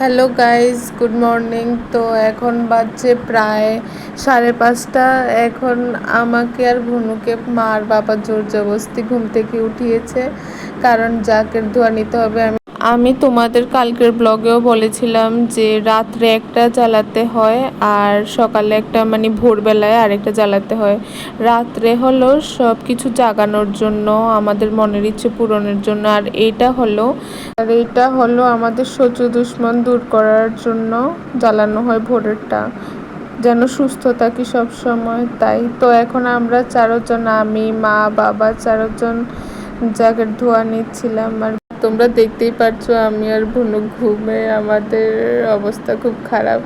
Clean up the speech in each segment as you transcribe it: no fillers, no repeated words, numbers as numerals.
Hello guys, good morning. তো এখন বাজছে প্রায় 5:30। এখন আমাকে আর ভুনুকে মা আর বাবা জোর জবরদস্তি ঘুম থেকে উঠিয়েছে, কারণ জাকের ধোয়া নিতে হবে। আমি তোমাদের কালকের ব্লগেও বলেছিলাম যে রাত্রে একটা জ্বালাতে হয় আর সকালে একটা, মানে ভোরবেলায় আরেকটা জ্বালাতে হয়। রাত্রে হলো সব কিছু জাগানোর জন্য, আমাদের মনের ইচ্ছে পূরণের জন্য, আর এইটা হলো আমাদের শত্রু দুশ্মন দূর করার জন্য জ্বালানো হয় ভোরেরটা, যেন সুস্থ থাকি সব সময়। তাই তো এখন আমরা চারজন, আমি, মা, বাবা, চারজন জাগের ধোয়া নিচ্ছিলাম। আর তোমরা দেখতেই পাচ্ছো আমি আর ভুনু ঘুমে আমাদের অবস্থা খুব খারাপ,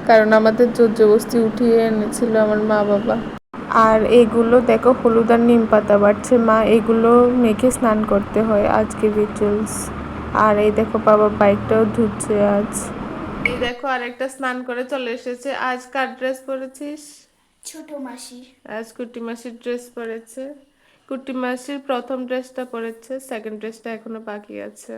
কারণ আমাদের জোর জবরদস্তি উঠিয়ে এনেছিল আমার মা বাবা। আর এগুলো দেখো, হলুদ আর নিম পাতা বাড়ছে মা, এগুলো মেখে স্নান করতে হয় আজকে রিচুয়ালস। আর এই দেখো বাবা বাইকটাও ধুচ্ছে আজ। এই দেখো আরেকটা স্নান করে চলে এসেছে। আজ কার ড্রেস পরেছিস? ছোট মাসি। আজ কুটি মাসির ড্রেস পরেছে। কুটি মাসির প্রথম ড্রেসটা পরেছে, সেকেন্ড ড্রেসটা এখনো বাকি আছে।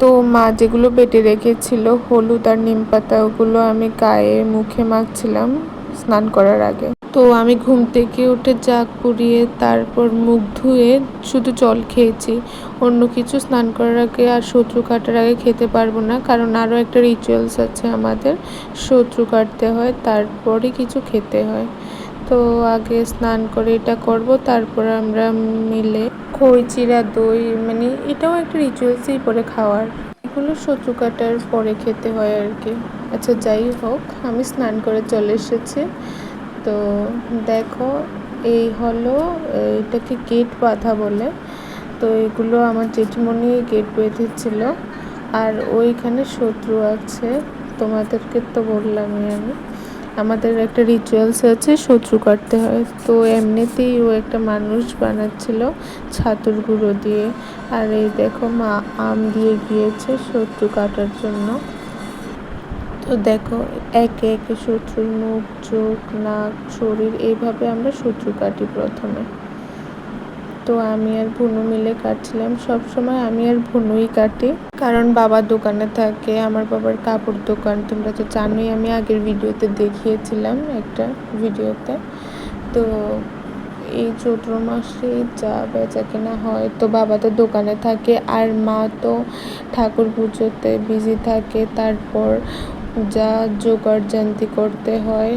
তো মা যেগুলো বেটে রেখেছিল হলুদ আর নিম পাতা, ওগুলো আমি গায়ে মুখে মাখছিলাম স্নান করার আগে। তো আমি ঘুম থেকে উঠে জাগ পুড়িয়ে তারপর মুখ ধুয়ে শুধু জল খেয়েছি, অন্য কিছু স্নান করার আগে আর শত্রু কাটার আগে খেতে পারবো না, কারণ আরও একটা রিচুয়ালস আছে আমাদের, শত্রু কাটতে হয় তারপরে কিছু খেতে হয়। তো আগে স্নান করে এটা করব, তারপর আমরা মিলে খই চিরা দই, মানে এটাও একটা রিচুয়ালসই পরে খাওয়ার, এগুলো শত্রু কাটার পরে খেতে হয় আর কি। আচ্ছা যাই হোক, আমি স্নান করে চলে এসেছি। তো দেখো এই হলো, এটাকে গেট বাঁধা বলে। তো এগুলো আমার জেঠিমণি গেট বেঁধেছিল। আর ওইখানে শত্রু আছে, তোমাদেরকে তো বললামই আমি, আমাদের একটা রিচুয়ালস আছে, শত্রু কাটতে হয়। তো এমনিতেই ও একটা মানুষ বানাচ্ছিল ছাতুর গুঁড়ো দিয়ে। আর এই দেখো মা আম দিয়ে গিয়েছে শত্রু কাটার জন্য। তো দেখো একে একে শত্রুর মুখ, চোখ, নাক, শরীর, এইভাবে আমরা শত্রু কাটি প্রথমে। তো আমি আর ভুনু মিলে কাটছিলাম, সবসময় আমি আর ভুনুই কাটি, কারণ বাবা দোকানে থাকে, আমার বাবার কাপড় দোকান, তোমরা তো জানোই, আমি আগের ভিডিওতে দেখিয়েছিলাম একটা ভিডিওতে। তো এই চৈত্র মাসে যা বেচা কেনা হয়, তো বাবা তো দোকানে থাকে আর মা তো ঠাকুর পুজোতে বিজি থাকে, তারপর যা জোগাড় জান্তি করতে হয়,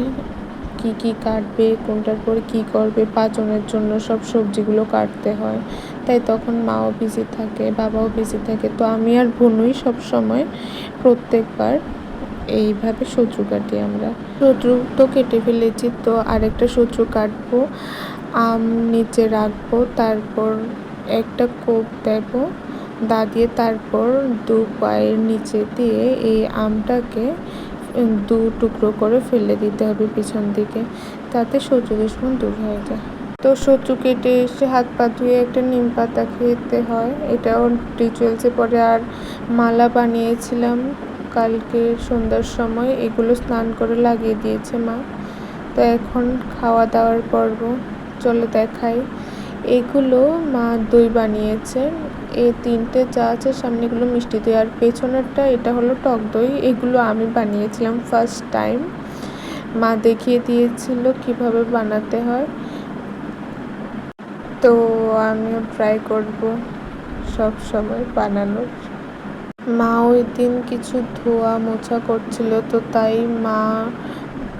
কি কি কাটবে, কোনটার পরে কি করবে, পাচনের জন্য সব সবজিগুলো কাটতে হয়, তাই তখন মাও বিজি থাকে, বাবাও বিজি থাকে। তো আমি আর ভুনুই সব সময় প্রত্যেকবার এইভাবে শত্রু কাটি আমরা। শত্রু তো কেটে ফেলেছি, তো আরেকটা শত্রু কাটবো, আম নিচে রাখবো, তারপর একটা কোপ দেব দা দিয়ে, তারপর দু পায়ের নিচে দিয়ে এই আমটাকে দু টুকরো করে ফেলে দিতে হবে পিছন দিকে, তাতে শত্রু দুশ্মন দূর হয়ে যায়। তো শত্রু কেটে এসে হাত পা ধুয়ে একটা নিম পাতা খেতে হয়, এটাও রিচুয়ালসে পরে। আর মালা বানিয়েছিলাম কালকে সন্ধ্যার সময়, এগুলো স্নান করে লাগিয়ে দিয়েছে মা। তো এখন খাওয়া দাওয়ার পর্ব, চলো দেখাই। এগুলো মা দই বানিয়েছে, এই তিনটে যা আছে সামনে এগুলো মিষ্টি দই, আর পেছনেরটা এটা হলো টক দই। এগুলো আমি বানিয়েছিলাম ফার্স্ট টাইম, মা দেখিয়ে দিয়েছিল কিভাবে বানাতে হয়, তো আমিও ট্রাই করব সব সময় বানানোর। মা ওই দিন কিছু ধোয়া মোছা করছিল, তো তাই মা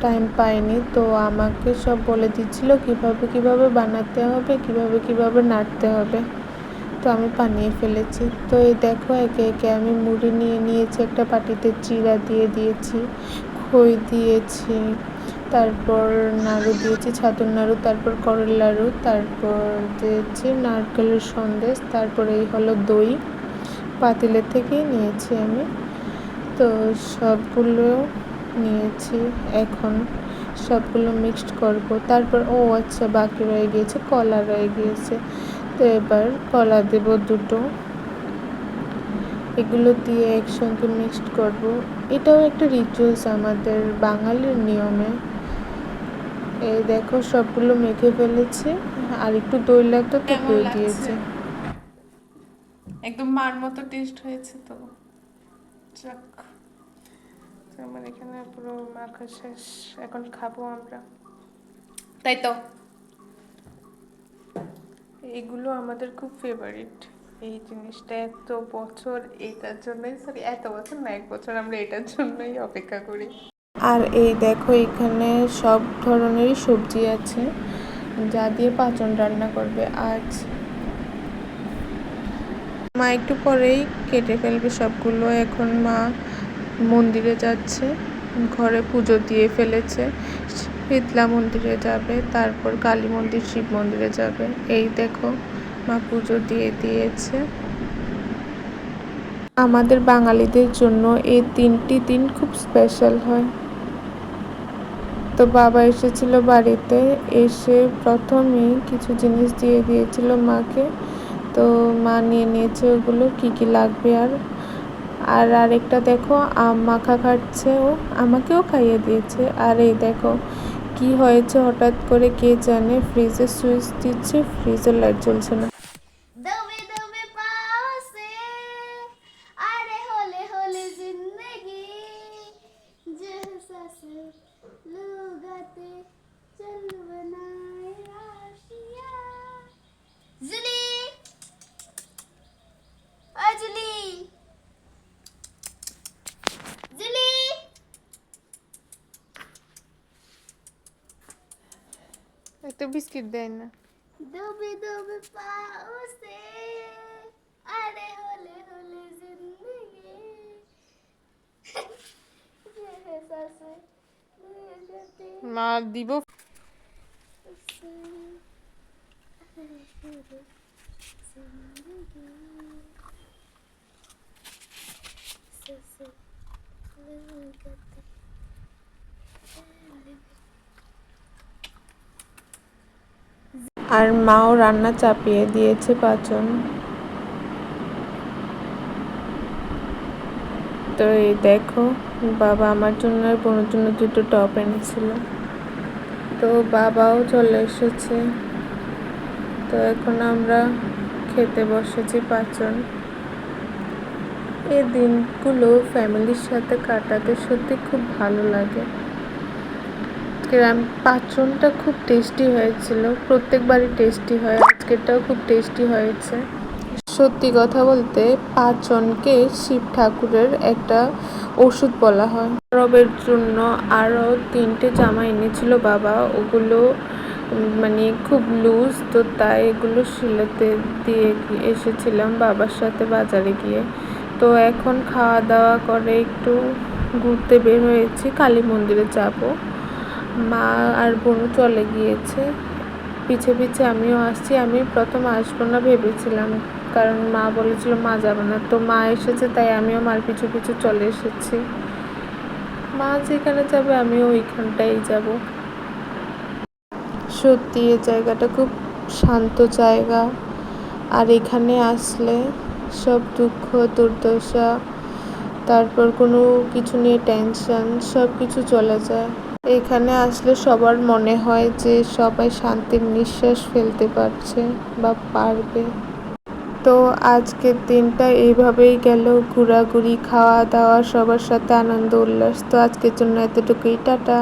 টাইম পায়নি, তো আমাকে সব বলে দিচ্ছিল কিভাবে কিভাবে বানাতে হবে, কিভাবে কিভাবে নাড়তে হবে। তো আমি বানিয়ে ফেলেছি। তো এই দেখো একে একে আমি মুড়ি নিয়ে নিয়েছি, একটা বাটিতে চিড়া দিয়ে দিয়েছি, খই দিয়েছি, তারপর নাড়ু দিয়েছি, ছাতুর নাড়ু, তারপর করের নাড়ু, তারপর দিয়েছি নারকেলের সন্দেশ, তারপর এই হলো দই, পাতিলের থেকেই নিয়েছি আমি। তো সবগুলো নিয়েছি, এখন সবগুলো মিক্সড করব। তারপর ও আচ্ছা বাকি রয়ে গিয়েছে, কলা রয়ে গিয়েছে, তো এবার কলা দেব দুটো, এগুলো দিয়ে একসঙ্গে মিক্সড করব। এটাও একটা রিচুয়ালস আমাদের বাঙালির নিয়মে। এই দেখো সবগুলো মেখে ফেলেছি, আর একটু দই লাগতো তো দই দিয়েছি। একদম মার মতো টেস্ট হয়েছে তো, যাক, আমার এখানে পুরো মাখা শেষ, এখন খাবো আমরা, তাই তো। এগুলো আমাদের খুব ফেভারিট, এই জিনিসটা এত বছর এটার জন্যই, সরি এত বছর না, 1 বছর আমরা এটার জন্যই অপেক্ষা করি। আর এই দেখো এখানে সব ধরনেরই সবজি আছে, যা দিয়ে পাচন রান্না করবে আজ। মা একটু পরেই কেটে ফেলবে সবগুলো। এখন মা মন্দিরে যাচ্ছে, ঘরে পুজো দিয়ে ফেলেছে, শীতলা মন্দিরে যাবে, তারপর কালী মন্দির, শিব মন্দিরে যাবে। এই দেখো মা পুজো দিয়ে দিয়েছে। আমাদের বাঙালিদের জন্য এই 3টি দিন খুব স্পেশাল হয়। তো বাবা এসেছিল বাড়িতে, এসে প্রথমেই কিছু জিনিস দিয়ে দিয়েছিল মাকে। তো মা নিয়ে নিয়েছে ওগুলো, কি কি লাগবে। আর আরেকটা দেখো আম মাখা খাচ্ছে, ও আমাকেও খাইয়ে দিয়েছে। আর এই দেখো কি হয়েছে হঠাৎ করে কে জানে, ফ্রিজের সুইচ দিচ্ছে, ফ্রিজের লাইট জ্বলছে না। दबे दबे पाँव से अरे होले होले जिंदगी जैसा से लुगाते चल बनाए आशिया जुली जुली जुली একটা বিস্কিট দেয় না। दबे दबे पाँव से अरे होले होले जिंदगी जैसा से लुगाते মা দিব। আর মাও রান্না চাপিয়ে দিয়েছে পাচন। তো এই দেখো বাবা আমার জন্য আর বোনের জন্য 2টো টপ এনেছিল। তো বাবাও চলে এসেছে। তো এখন আমরা খেতে বসেছি পাচন। এই দিনগুলো ফ্যামিলির সাথে কাটাতে সত্যি খুব ভালো লাগে। পাচনটা খুব টেস্টি হয়েছিল, প্রত্যেকবারই টেস্টি হয়, আজকেরটাও খুব টেস্টি হয়েছে। সত্যি কথা বলতে পাচনকে শিব ঠাকুরের একটা ওষুধ বলা হয়। রবের জন্য আরও 3টে জামা এনেছিল বাবা, ওগুলো মানে খুব লুজ, তো তাই এগুলো সিলাতে দিয়ে এসেছিলাম বাবার সাথে বাজারে গিয়ে। তো এখন খাওয়া দাওয়া করে একটু ঘুরতে বের হয়েছি, কালী মন্দিরে যাব। মা আর বোনও চলে গিয়েছে, পিছে পিছে আমিও আসছি। আমি প্রথম আসবো না ভেবেছিলাম, কারণ মা বলেছিল মা যাবে না, তো মা এসেছে তাই আমিও মার পিছু পিছু চলে এসেছি। মা যেখানে যাবে আমিও ওইখানটাই যাব। সত্যি এই জায়গাটা খুব শান্ত জায়গা, আর এখানে আসলে সব দুঃখ দুর্দশা, তারপর কোনো কিছু নিয়ে টেনশন, সব কিছু চলে যায়। এখানে আসলে সবার মনে হয় যে সবাই শান্তির নিঃশ্বাস ফেলতে পারছে বা পারবে। তো আজকের দিনটা এইভাবেই গেল, ঘোরাঘুরি, খাওয়া দাওয়া, সবার সাথে আনন্দ উল্লাস। তো আজকের জন্য এতটুকুই, টাটা।